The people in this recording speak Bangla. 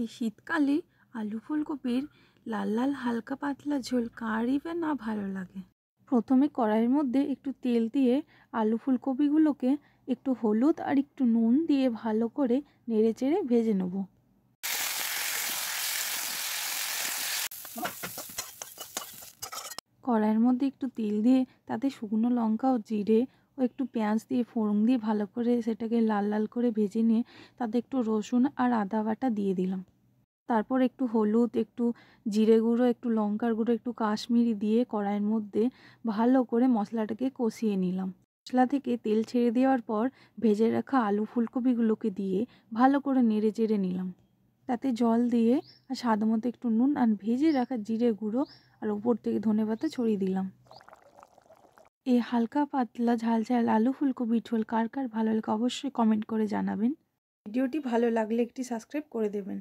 এই শীতকালে আলু ফুলকপির লাল লাল হালকা পাতলা ঝোল কারই বা না ভালো লাগে। প্রথমে কড়াইয়ের মধ্যে একটু তেল দিয়ে আলু ফুলকপিগুলোকে একটু হলুদ আর একটু নুন দিয়ে ভালো করে নেড়েচেড়ে ভেজে নেব। কড়াইয়ের মধ্যে একটু তেল দিয়ে তাতে শুকনো লঙ্কা ও জিরে ও একটু পেঁয়াজ দিয়ে ফোড়ন দিয়ে ভালো করে সেটাকে লাল লাল করে ভেজে নিয়ে তাতে একটু রসুন আর আদা বাটা দিয়ে দিলাম। তারপর একটু হলুদ, একটু জিরে গুঁড়ো, একটু লঙ্কার গুঁড়ো, একটু কাশ্মীরি দিয়ে কড়াইয়ের মধ্যে ভালো করে মশলাটাকে কষিয়ে নিলাম। মশলা থেকে তেল ছেড়ে দেওয়ার পর ভেজে রাখা আলু ফুলকপিগুলোকে দিয়ে ভালো করে নেড়ে চেড়ে নিলাম। তাতে জল দিয়ে আর স্বাদ মতো একটু নুন আর ভেজে রাখা জিরে গুঁড়ো আর উপর থেকে ধনেপাতা ছড়িয়ে দিলাম। এই হালকা পাতলা ঝাল ঝাল আলু ফুলকপির ঝোল কার কার ভালো লাগে অবশ্যই কমেন্ট করে জানাবেন। ভিডিওটি ভালো লাগলে একটি সাবস্ক্রাইব করে দেবেন।